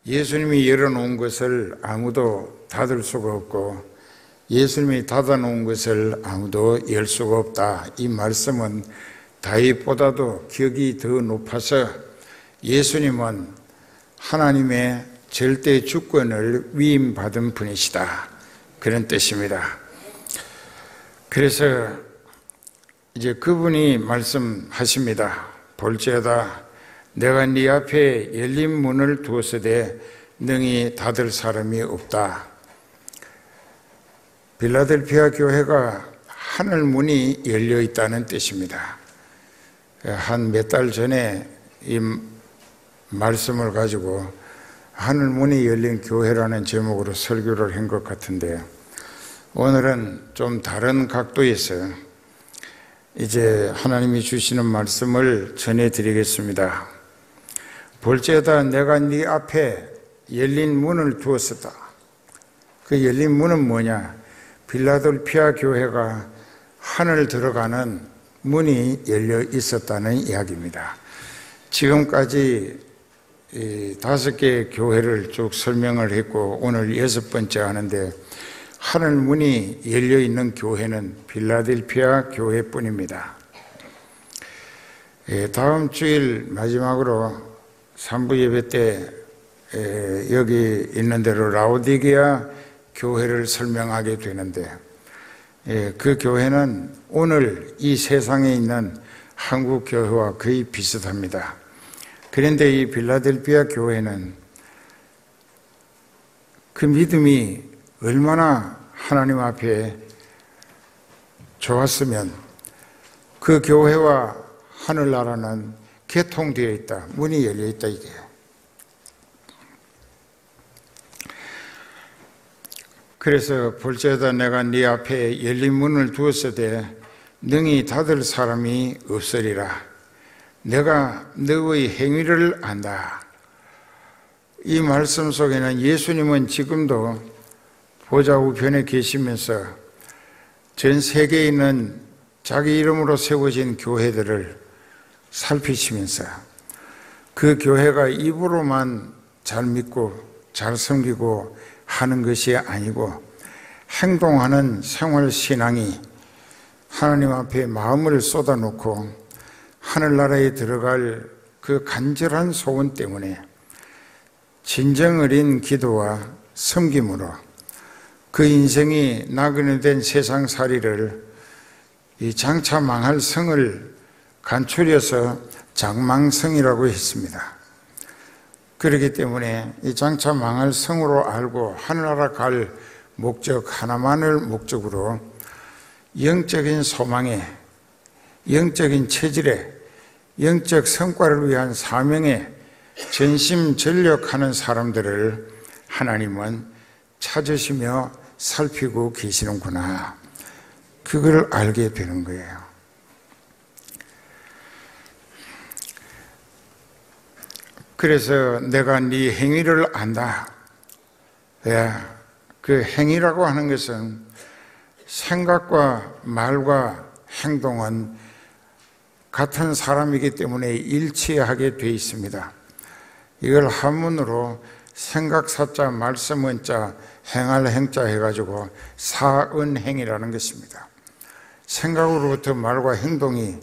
예수님이 열어놓은 것을 아무도 닫을 수가 없고 예수님이 닫아놓은 것을 아무도 열 수가 없다. 이 말씀은 다윗보다도 격이 더 높아서 예수님은 하나님의 절대 주권을 위임받은 분이시다. 그런 뜻입니다. 그래서 이제 그분이 말씀하십니다. 볼지어다 내가 네 앞에 열린 문을 두었으되 능히 닫을 사람이 없다. 빌라델피아 교회가 하늘 문이 열려 있다는 뜻입니다. 한 몇 달 전에 이 말씀을 가지고 하늘 문이 열린 교회라는 제목으로 설교를 한 것 같은데 오늘은 좀 다른 각도에서 이제 하나님이 주시는 말씀을 전해드리겠습니다. 볼지어다 내가 네 앞에 열린 문을 두었었다. 그 열린 문은 뭐냐? 빌라델피아 교회가 하늘 들어가는 문이 열려 있었다는 이야기입니다. 지금까지 5개의 교회를 쭉 설명을 했고 오늘 6번째 하는데 하늘 문이 열려 있는 교회는 빌라델피아 교회뿐입니다. 다음 주일 마지막으로 3부 예배 때 여기 있는 대로 라오디게아 교회를 설명하게 되는데 그 교회는 오늘 이 세상에 있는 한국 교회와 거의 비슷합니다. 그런데 이 빌라델피아 교회는 그 믿음이 얼마나 하나님 앞에 좋았으면 그 교회와 하늘나라는 개통되어 있다. 문이 열려 있다 이게. 그래서 볼지어다 내가 네 앞에 열린 문을 두었으되 능히 닫을 사람이 없으리라. 내가 너의 행위를 안다. 이 말씀 속에는 예수님은 지금도 보좌 우편에 계시면서 전 세계에 있는 자기 이름으로 세워진 교회들을 살피시면서 그 교회가 입으로만 잘 믿고 잘 섬기고 하는 것이 아니고 행동하는 생활신앙이 하나님 앞에 마음을 쏟아놓고 하늘나라에 들어갈 그 간절한 소원 때문에 진정 어린 기도와 섬김으로 그 인생이 나그네 된 세상살이를 이 장차 망할 성을 간추려서 장망성이라고 했습니다. 그렇기 때문에 이 장차 망할 성으로 알고 하늘나라 갈 목적 하나만을 목적으로 영적인 소망에, 영적인 체질에, 영적 성과를 위한 사명에 전심전력하는 사람들을 하나님은 찾으시며 살피고 계시는구나. 그걸 알게 되는 거예요. 그래서 내가 네 행위를 안다. 그 행위라고 하는 것은 생각과 말과 행동은 같은 사람이기 때문에 일치하게 되어 있습니다. 이걸 한문으로 생각사자, 말씀은자, 행할 행자 해가지고 사은행이라는 것입니다. 생각으로부터 말과 행동이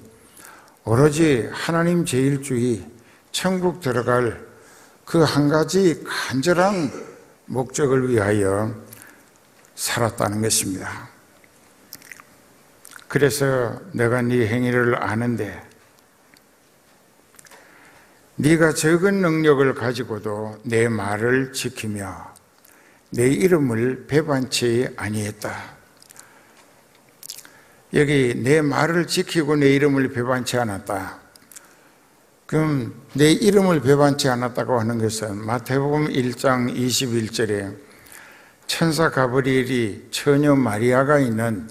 오로지 하나님 제일주의, 천국 들어갈 그 한 가지 간절한 목적을 위하여 살았다는 것입니다. 그래서 내가 네 행위를 아는데 네가 적은 능력을 가지고도 내 말을 지키며 내 이름을 배반치 아니했다. 여기 내 말을 지키고 내 이름을 배반치 않았다. 그럼 내 이름을 배반치 않았다고 하는 것은 마태복음 1장 21절에 천사 가브리엘이 처녀 마리아가 있는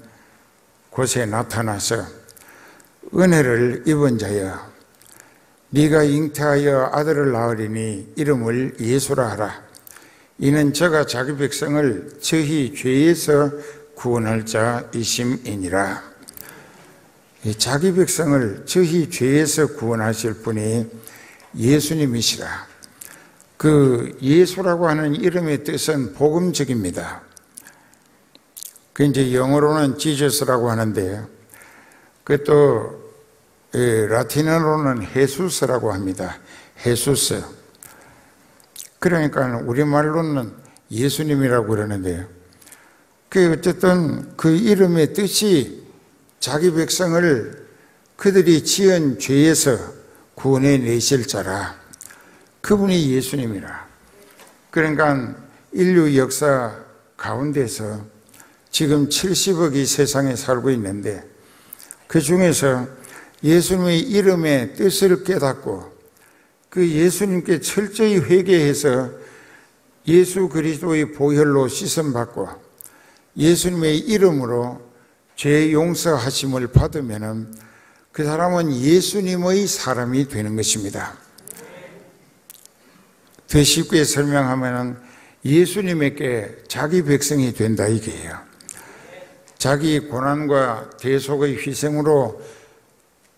곳에 나타나서 은혜를 입은 자여 네가 잉태하여 아들을 낳으리니 이름을 예수라 하라. 이는 저가 자기 백성을 저희 죄에서 구원할 자이심이니라. 자기 백성을 저희 죄에서 구원하실 분이 예수님이시라. 그 예수라고 하는 이름의 뜻은 복음적입니다. 그 이제 영어로는 지저스라고 하는데요. 그것도 라틴어로는 헤수스라고 합니다. 헤수스. 그러니까 우리말로는 예수님이라고 그러는데요. 그 어쨌든 그 이름의 뜻이 자기 백성을 그들이 지은 죄에서 구원해 내실 자라. 그분이 예수님이라. 그러니까 인류 역사 가운데서 지금 70억이 세상에 살고 있는데 그 중에서 예수님의 이름의 뜻을 깨닫고 그 예수님께 철저히 회개해서 예수 그리스도의 보혈로 씻음받고 예수님의 이름으로 죄 용서하심을 받으면 그 사람은 예수님의 사람이 되는 것입니다. 더 쉽게 설명하면 예수님에게 자기 백성이 된다 이게요. 자기 고난과 대속의 희생으로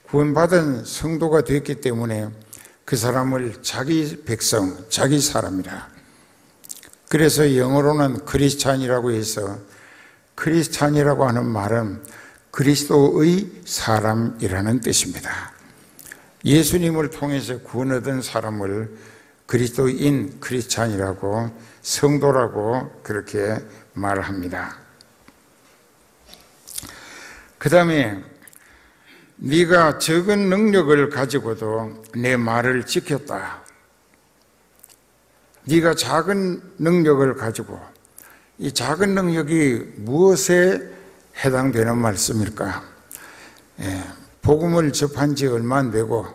구원받은 성도가 됐기 때문에 그 사람을 자기 백성, 자기 사람이라. 그래서 영어로는 크리스찬이라고 해서 크리스찬이라고 하는 말은 그리스도의 사람이라는 뜻입니다. 예수님을 통해서 구원 얻은 사람을 그리스도인 크리스찬이라고 성도라고 그렇게 말합니다. 그 다음에 네가 적은 능력을 가지고도 내 말을 지켰다. 네가 작은 능력을 가지고 이 작은 능력이 무엇에 해당되는 말씀일까? 복음을 접한 지 얼마 안 되고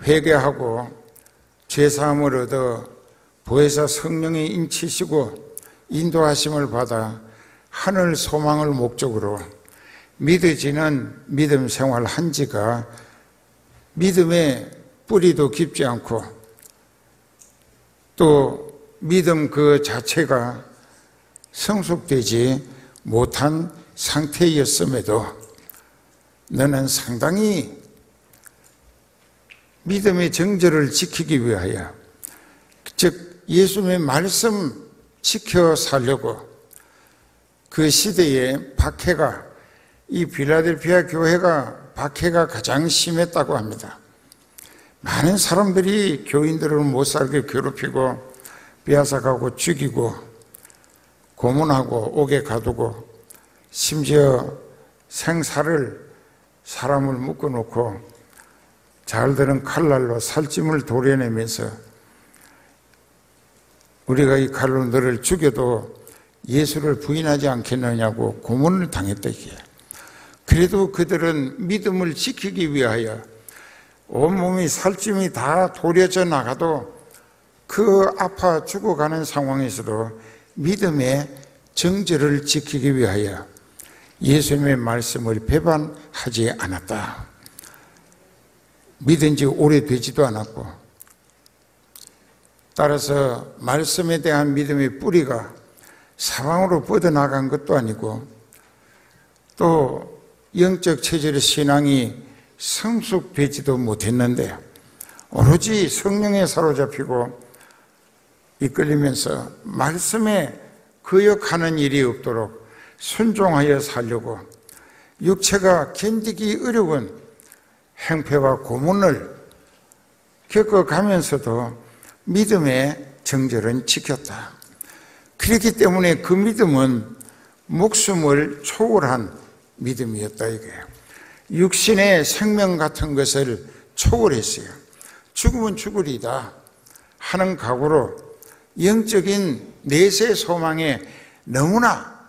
회개하고 죄사함을 얻어 보혜사 성령이 인치시고 인도하심을 받아 하늘 소망을 목적으로 믿어지는 믿음 생활 한 지가 믿음의 뿌리도 깊지 않고 또 믿음 그 자체가 성숙되지 못한 상태였음에도 너는 상당히 믿음의 정절을 지키기 위하여 즉 예수님의 말씀 지켜 살려고 그 시대에 박해가 이 필라델피아 교회가 박해가 가장 심했다고 합니다. 많은 사람들이 교인들을 못 살게 괴롭히고 빼앗아가고 죽이고 고문하고 옥에 가두고 심지어 생사를 사람을 묶어놓고 잘들은 칼날로 살찜을 도려내면서 우리가 이 칼로 너를 죽여도 예수를 부인하지 않겠느냐고 고문을 당했다 이게. 그래도 그들은 믿음을 지키기 위하여 온몸이 살찜이 다 도려져 나가도 그 아파 죽어가는 상황에서도 믿음의 정절을 지키기 위하여 예수님의 말씀을 배반하지 않았다. 믿은 지 오래되지도 않았고 따라서 말씀에 대한 믿음의 뿌리가 사방으로 뻗어나간 것도 아니고 또 영적 체질의 신앙이 성숙되지도 못했는데 오로지 성령에 사로잡히고 이끌리면서 말씀에 거역하는 일이 없도록 순종하여 살려고 육체가 견디기 어려운 행패와 고문을 겪어가면서도 믿음의 정절은 지켰다. 그렇기 때문에 그 믿음은 목숨을 초월한 믿음이었다 이거예요. 육신의 생명 같은 것을 초월했어요. 죽으면 죽으리다 하는 각오로 영적인 내세 소망에 너무나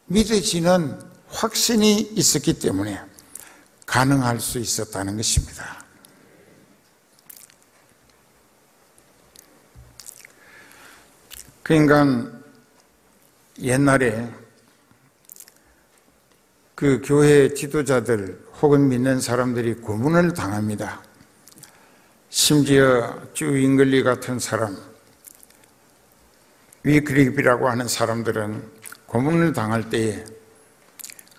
믿어지는 확신이 있었기 때문에 가능할 수 있었다는 것입니다. 그러니까 옛날에 그 교회 지도자들 혹은 믿는 사람들이 고문을 당합니다. 심지어 주 윙글리 같은 사람, 위클리프라고 하는 사람들은 고문을 당할 때에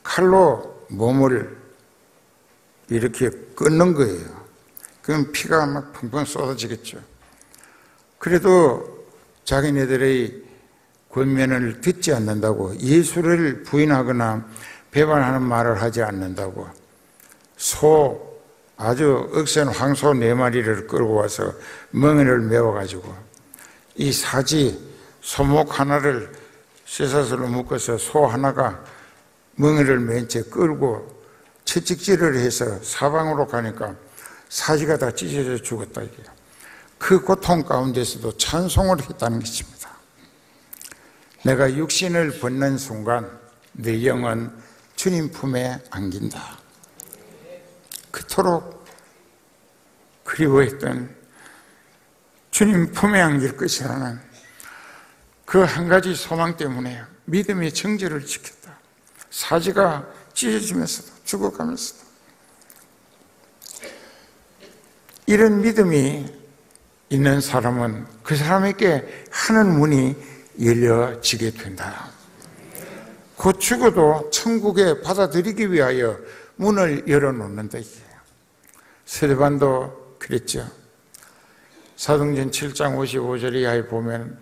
칼로 몸을 이렇게 끊는 거예요. 그럼 피가 막 펑펑 쏟아지겠죠. 그래도 자기네들의 권면을 듣지 않는다고, 예수를 부인하거나 배반하는 말을 하지 않는다고 아주 억센 황소 4마리를 끌고 와서 멍에를 메워가지고 이 소목 하나를 쇠사슬로 묶어서 소 하나가 멍에를 맨 채 끌고 채찍질을 해서 사방으로 가니까 사지가 다 찢어져 죽었다. 이게 그 고통 가운데서도 찬송을 했다는 것입니다. 내가 육신을 벗는 순간 내 영은 주님 품에 안긴다. 그토록 그리워했던 주님 품에 안길 것이라는 그 한 가지 소망 때문에 믿음의 정절을 지켰다. 사지가 찢어지면서도 죽어가면서도 이런 믿음이 있는 사람은 그 사람에게 하늘 문이 열려지게 된다. 곧 죽어도 천국에 받아들이기 위하여 문을 열어놓는다. 스데반도 그랬죠. 사도행전 7장 55절 이하에 보면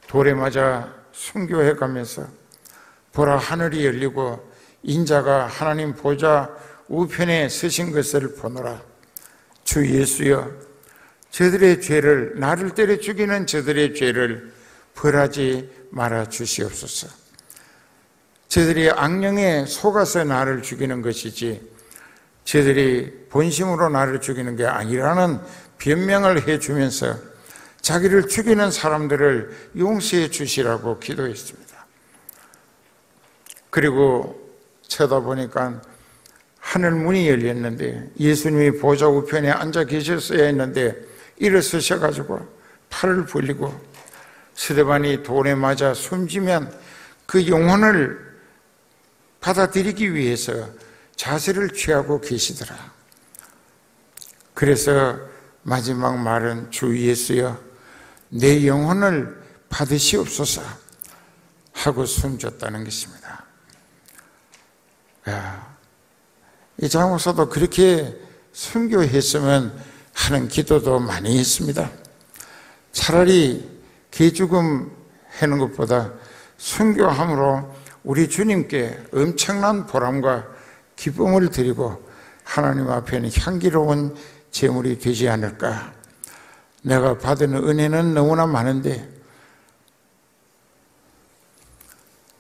돌에 맞아 순교해 가면서 보라 하늘이 열리고 인자가 하나님 보좌 우편에 서신 것을 보노라. 주 예수여, 저들의 죄를, 나를 때려 죽이는 저들의 죄를 벌하지 말아 주시옵소서. 저들이 악령에 속아서 나를 죽이는 것이지 저들이 본심으로 나를 죽이는 게 아니라는 변명을 해주면서 자기를 죽이는 사람들을 용서해 주시라고 기도했습니다. 그리고 쳐다보니까 하늘 문이 열렸는데 예수님이 보좌 우편에 앉아 계셨어야 했는데 일어서셔가지고 팔을 벌리고 스데반이 돌에 맞아 숨지면 그 영혼을 받아들이기 위해서 자세를 취하고 계시더라. 그래서 마지막 말은 주 예수여, 내 영혼을 받으시옵소서 하고 숨졌다는 것입니다. 이 장목사도 그렇게 순교했으면 하는 기도도 많이 했습니다. 차라리 개죽음 하는 것보다 순교함으로 우리 주님께 엄청난 보람과 기쁨을 드리고 하나님 앞에는 향기로운 제물이 되지 않을까. 내가 받은 은혜는 너무나 많은데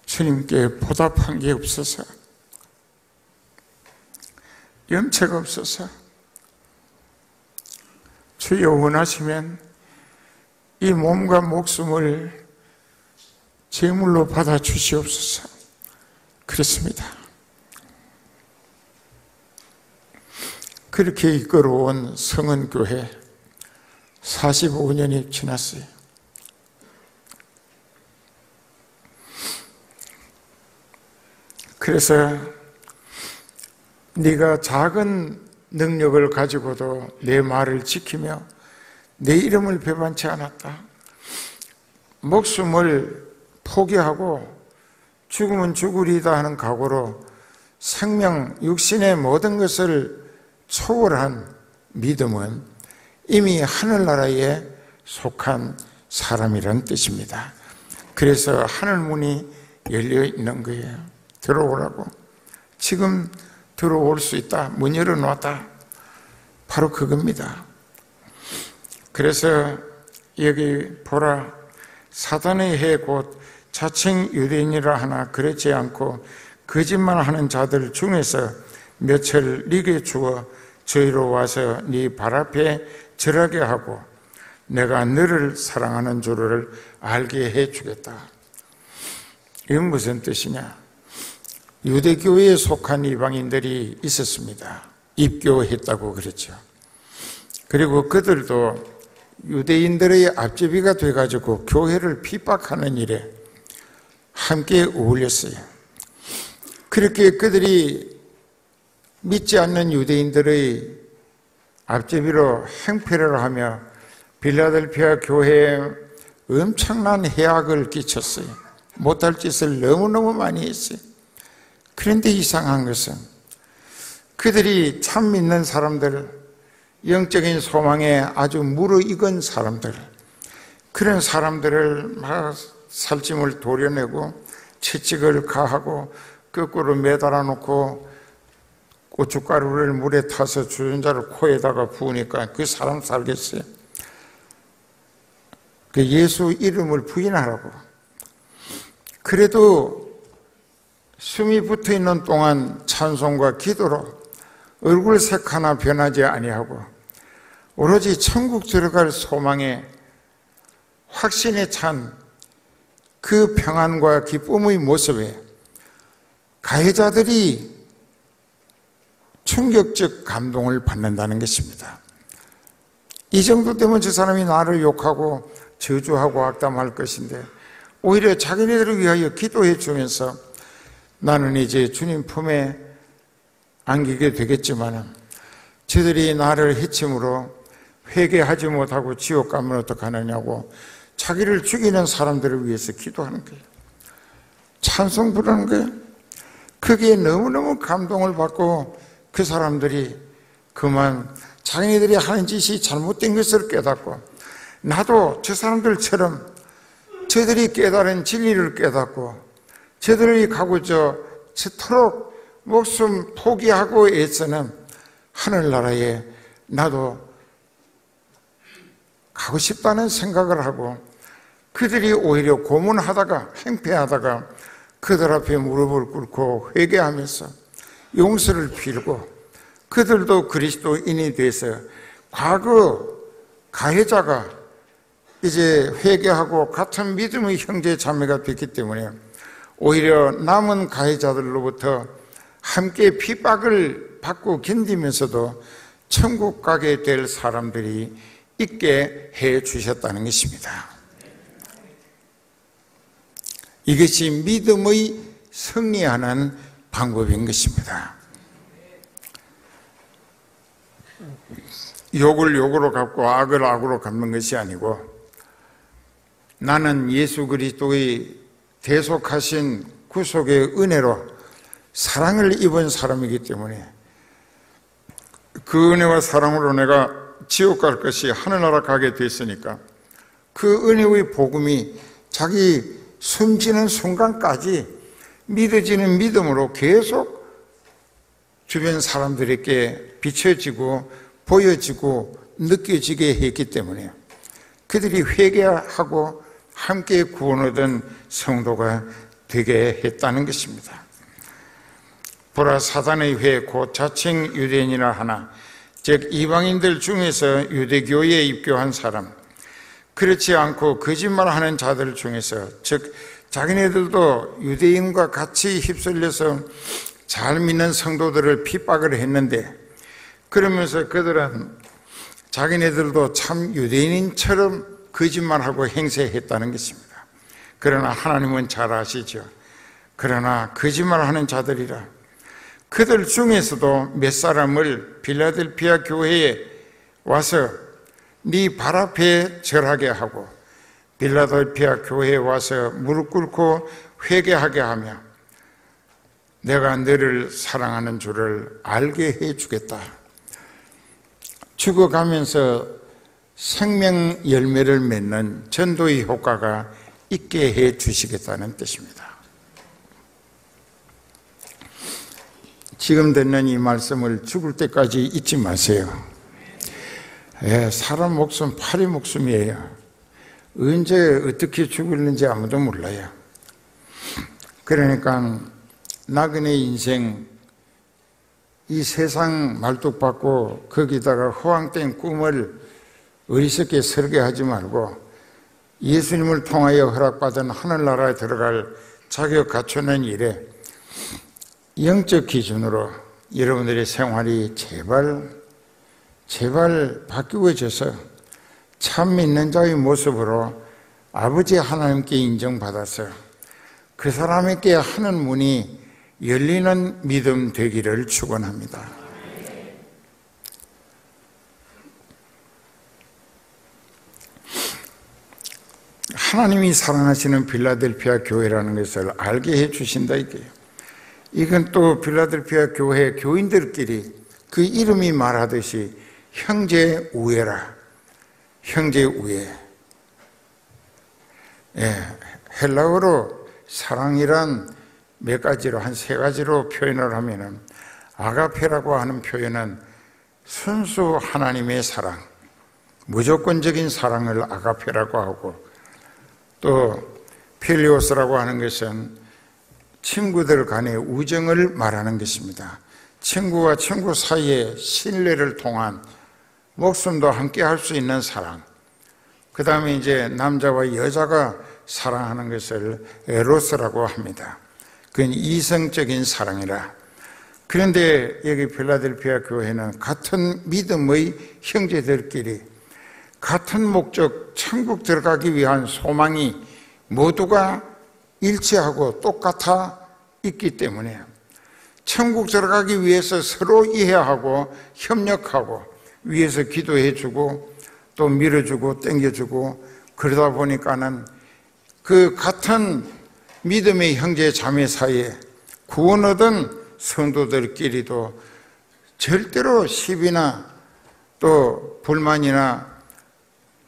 주님께 보답한 게 없어서, 염치가 없어서 주여 원하시면 이 몸과 목숨을 제물로 받아 주시옵소서. 그렇습니다. 그렇게 이끌어온 성은교회 45년이 지났어요. 그래서 네가 작은 능력을 가지고도 내 말을 지키며 내 이름을 배반치 않았다. 목숨을 포기하고 죽으면 죽으리다 하는 각오로 생명, 육신의 모든 것을 초월한 믿음은 이미 하늘나라에 속한 사람이란 뜻입니다. 그래서 하늘문이 열려 있는 거예요. 들어오라고. 지금 들어올 수 있다. 문 열어놓았다. 바로 그겁니다. 그래서 여기 보라, 사단의 해 곧 자칭 유대인이라 하나 그렇지 않고 거짓말하는 자들 중에서 몇을 네게 주어 저희로 와서 네 발 앞에 절하게 하고 내가 너를 사랑하는 줄을 알게 해주겠다. 이건 무슨 뜻이냐? 유대교회에 속한 이방인들이 있었습니다. 입교했다고 그랬죠. 그리고 그들도 유대인들의 앞제비가 돼가지고 교회를 핍박하는 일에 함께 어울렸어요. 그렇게 그들이 믿지 않는 유대인들의 앞제비로 행패를 하며 빌라델피아 교회에 엄청난 해악을 끼쳤어요. 못할 짓을 너무너무 많이 했어요. 그런데 이상한 것은 그들이 참 믿는 사람들, 영적인 소망에 아주 무르익은 사람들, 그런 사람들을 막 살찜을 도려내고 채찍을 가하고 거꾸로 매달아 놓고 고춧가루를 물에 타서 주전자를 코에다가 부으니까 그 사람 살겠어요? 그 예수 이름을 부인하라고. 그래도 숨이 붙어 있는 동안 찬송과 기도로 얼굴색 하나 변하지 아니하고 오로지 천국 들어갈 소망에 확신에 찬 그 평안과 기쁨의 모습에 가해자들이 충격적 감동을 받는다는 것입니다. 이 정도 되면 저 사람이 나를 욕하고 저주하고 악담할 것인데 오히려 자기네들을 위하여 기도해 주면서 나는 이제 주님 품에 안기게 되겠지만 저들이 나를 해침으로 회개하지 못하고 지옥 가면 어떡하느냐고 자기를 죽이는 사람들을 위해서 기도하는 거예요. 찬송 부르는 거예요. 거기에 너무너무 감동을 받고 그 사람들이 그만 자기네들이 하는 짓이 잘못된 것을 깨닫고 나도 저 사람들처럼 저들이 깨달은 진리를 깨닫고 저들이 가고자 저토록 목숨 포기하고 애쓰는 하늘나라에 나도 가고 싶다는 생각을 하고 그들이 오히려 고문하다가 행패하다가 그들 앞에 무릎을 꿇고 회개하면서 용서를 빌고 그들도 그리스도인이 돼서 과거 가해자가 이제 회개하고 같은 믿음의 형제 자매가 됐기 때문에 오히려 남은 가해자들로부터 함께 핍박을 받고 견디면서도 천국 가게 될 사람들이 있게 해 주셨다는 것입니다. 이것이 믿음의 승리하는 방법인 것입니다. 욕을 욕으로 갚고 악을 악으로 갚는 것이 아니고 나는 예수 그리스도의 대속하신 구속의 은혜로 사랑을 입은 사람이기 때문에 그 은혜와 사랑으로 내가 지옥 갈 것이 하늘나라 가게 됐으니까 그 은혜의 복음이 자기 숨지는 순간까지 믿어지는 믿음으로 계속 주변 사람들에게 비춰지고 보여지고 느껴지게 했기 때문에 그들이 회개하고 함께 구원 얻은 성도가 되게 했다는 것입니다. 보라 사단의 회 곧 자칭 유대인이라 하나 즉 이방인들 중에서 유대교에 입교한 사람 그렇지 않고 거짓말하는 자들 중에서 즉 자기네들도 유대인과 같이 휩쓸려서 잘 믿는 성도들을 핍박을 했는데 그러면서 그들은 자기네들도 참 유대인처럼 거짓말하고 행세했다는 것입니다. 그러나 하나님은 잘 아시죠. 그러나 거짓말하는 자들이라 그들 중에서도 몇 사람을 빌라델피아 교회에 와서 네 발 앞에 절하게 하고 빌라델피아 교회에 와서 무릎 꿇고 회개하게 하며 내가 너를 사랑하는 줄을 알게 해주겠다. 죽어가면서 생명 열매를 맺는 전도의 효과가 있게 해 주시겠다는 뜻입니다. 지금 듣는 이 말씀을 죽을 때까지 잊지 마세요. 사람 목숨 파리 목숨이에요. 언제 어떻게 죽을는지 아무도 몰라요. 그러니까 나그네 인생 이 세상 말뚝박고 거기다가 허황된 꿈을 어리석게 설계하지 말고 예수님을 통하여 허락받은 하늘나라에 들어갈 자격 갖추는 일에 영적 기준으로 여러분들의 생활이 제발 바뀌어져서 참 믿는 자의 모습으로 아버지 하나님께 인정받아서 그 사람에게 하는 문이 열리는 믿음 되기를 축원합니다. 하나님이 사랑하시는 빌라델피아 교회라는 것을 알게 해 주신다 이게요. 이건 또 빌라델피아 교회 교인들끼리 그 이름이 말하듯이 형제 우애라. 형제 우애. 헬라어로 사랑이란 몇 가지로, 한 세 가지로 표현을 하면은, 아가페라고 하는 표현은 순수 하나님의 사랑, 무조건적인 사랑을 아가페라고 하고, 또 필리오스라고 하는 것은 친구들 간의 우정을 말하는 것입니다. 친구와 친구 사이에 신뢰를 통한 목숨도 함께 할 수 있는 사랑. 그 다음에 이제 남자와 여자가 사랑하는 것을 에로스라고 합니다. 그건 이성적인 사랑이라. 그런데 여기 필라델피아 교회는 같은 믿음의 형제들끼리 같은 목적, 천국 들어가기 위한 소망이 모두가 일치하고 똑같아 있기 때문에 천국 들어가기 위해서 서로 이해하고 협력하고 위에서 기도해주고 또 밀어주고 땡겨주고 그러다 보니까는 그 같은 믿음의 형제 자매 사이에 구원 얻은 성도들끼리도 절대로 시비나 또 불만이나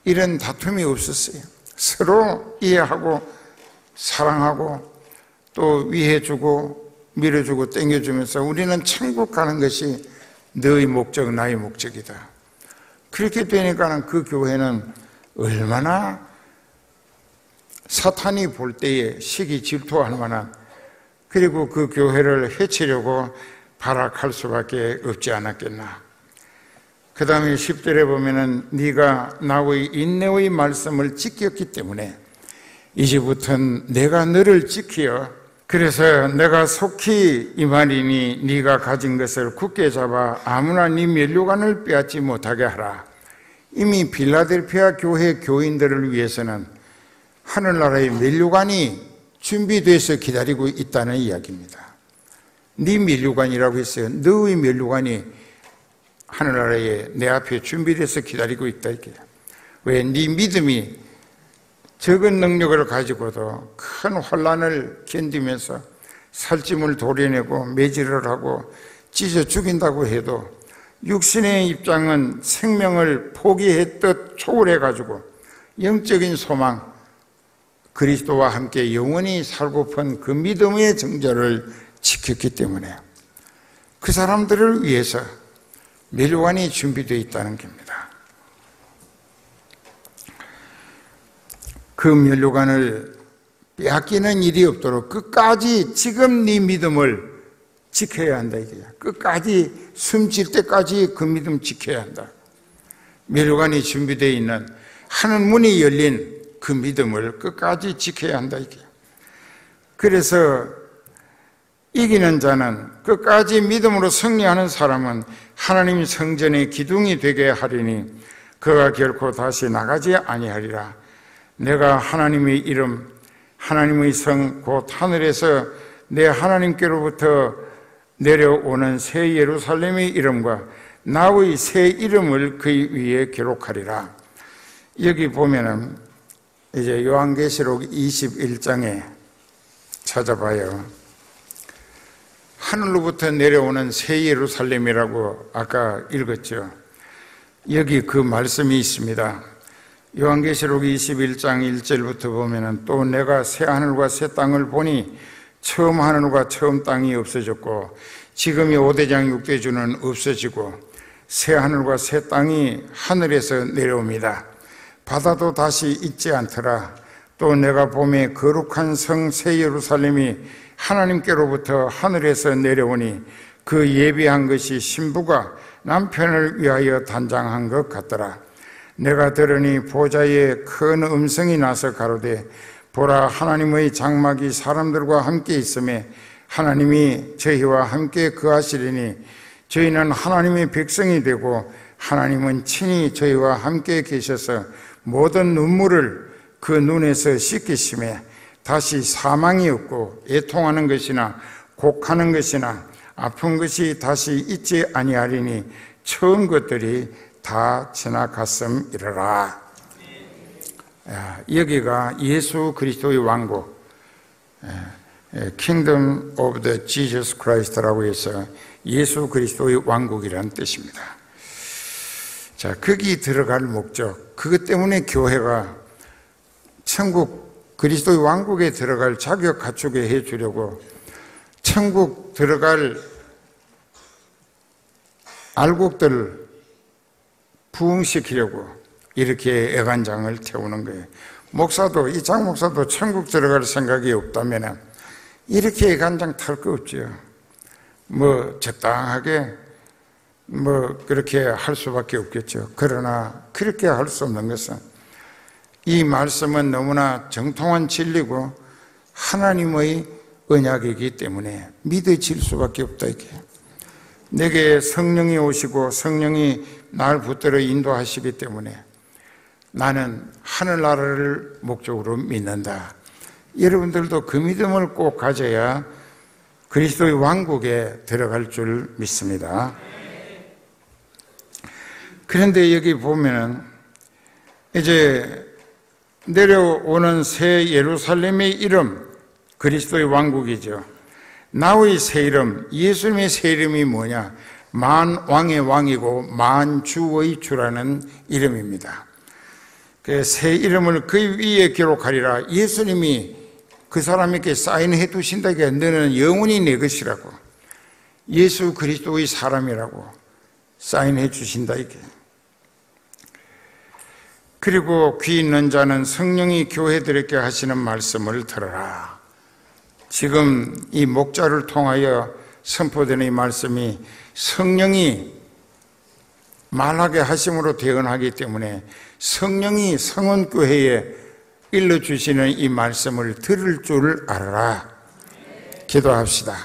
이런 다툼이 없었어요. 서로 이해하고 사랑하고 또 위해주고 밀어주고 땡겨주면서 우리는 천국 가는 것이 너의 목적, 나의 목적이다. 그렇게 되니까는 그 교회는 얼마나 사탄이 볼 때에 시기 질투할 만한, 그리고 그 교회를 해치려고 발악할 수밖에 없지 않았겠나. 그 다음에 10절에 보면은 네가 나의 인내의 말씀을 지켰기 때문에 이제부터는 내가 너를 지키어 그래서 내가 속히 임하리니 네가 가진 것을 굳게 잡아 아무나 네 면류관을 빼앗지 못하게 하라. 이미 필라델피아 교회 교인들을 위해서는 하늘나라의 면류관이 준비돼서 기다리고 있다는 이야기입니다. 네 면류관이라고 했어요. 너의 면류관이 하늘나라에 내 앞에 준비돼서 기다리고 있다 이게. 왜? 네 믿음이 적은 능력을 가지고도 큰 혼란을 견디면서 살찜을 도려내고 매질을 하고 찢어 죽인다고 해도 육신의 입장은 생명을 포기했듯 초월해가지고 영적인 소망, 그리스도와 함께 영원히 살고픈 그 믿음의 정절을 지켰기 때문에 그 사람들을 위해서 면류관이 준비되어 있다는 겁니다. 그 면류관을 빼앗기는 일이 없도록 끝까지 지금 네 믿음을 지켜야 한다 이거야. 끝까지 숨질 때까지 그 믿음 지켜야 한다. 면류관이 준비되어 있는 하늘 문이 열린 그 믿음을 끝까지 지켜야 한다 이게. 그래서 이기는 자는 끝까지 믿음으로 승리하는 사람은 하나님 성전의 기둥이 되게 하리니 그가 결코 다시 나가지 아니하리라. 내가 하나님의 이름, 하나님의 성 곧 하늘에서 내 하나님께로부터 내려오는 새 예루살렘의 이름과 나의 새 이름을 그 위에 기록하리라. 여기 보면은 이제 요한계시록 21장에 찾아봐요. 하늘로부터 내려오는 새 예루살렘이라고 아까 읽었죠. 여기 그 말씀이 있습니다. 요한계시록 21장 1절부터 보면은 또 내가 새 하늘과 새 땅을 보니 처음 하늘과 처음 땅이 없어졌고 지금의 5대장 6대주는 없어지고 새 하늘과 새 땅이 하늘에서 내려옵니다. 바다도 다시 있지 않더라. 또 내가 봄에 거룩한 성 새 예루살렘이 하나님께로부터 하늘에서 내려오니 그 예비한 것이 신부가 남편을 위하여 단장한 것 같더라. 내가 들으니 보좌에 큰 음성이 나서 가로되 보라 하나님의 장막이 사람들과 함께 있음에 하나님이 저희와 함께 거하시리니 저희는 하나님의 백성이 되고 하나님은 친히 저희와 함께 계셔서 모든 눈물을 그 눈에서 씻기심에 다시 사망이 없고 애통하는 것이나 곡하는 것이나 아픈 것이 다시 있지 아니하리니 처음 것들이 다 지나갔음이러라. 여기가 예수 그리스도의 왕국, Kingdom of the Jesus Christ라고 해서 예수 그리스도의 왕국이라는 뜻입니다. 자, 거기 들어갈 목적, 그것 때문에 교회가 천국 그리스도의 왕국에 들어갈 자격 갖추게 해주려고 천국 들어갈 알곡들을 부흥시키려고 이렇게 애간장을 태우는 거예요. 목사도, 이 장 목사도 천국 들어갈 생각이 없다면 이렇게 애간장 탈 거 없죠. 적당하게 그렇게 할 수밖에 없겠죠. 그러나 그렇게 할 수 없는 것은 이 말씀은 너무나 정통한 진리고 하나님의 언약이기 때문에 믿어질 수밖에 없다. 이게 내게 성령이 오시고 성령이 날 붙들어 인도하시기 때문에 나는 하늘나라를 목적으로 믿는다. 여러분들도 그 믿음을 꼭 가져야 그리스도의 왕국에 들어갈 줄 믿습니다. 그런데 여기 보면은 이제 내려오는 새 예루살렘의 이름, 그리스도의 왕국이죠. 나의 새 이름, 예수님의 새 이름이 뭐냐? 만왕의 왕이고 만주의 주라는 이름입니다. 그 새 이름을 그 위에 기록하리라. 예수님이 그 사람에게 사인해 두신다기에 너는 영원히 내 것이라고, 예수 그리스도의 사람이라고 사인해 주신다 이게. 그리고 귀 있는 자는 성령이 교회들에게 하시는 말씀을 들어라. 지금 이 목자를 통하여 선포되는 이 말씀이 성령이 말하게 하심으로 대언하기 때문에 성령이 성원교회에 일러주시는 이 말씀을 들을 줄 알아라. 기도합시다.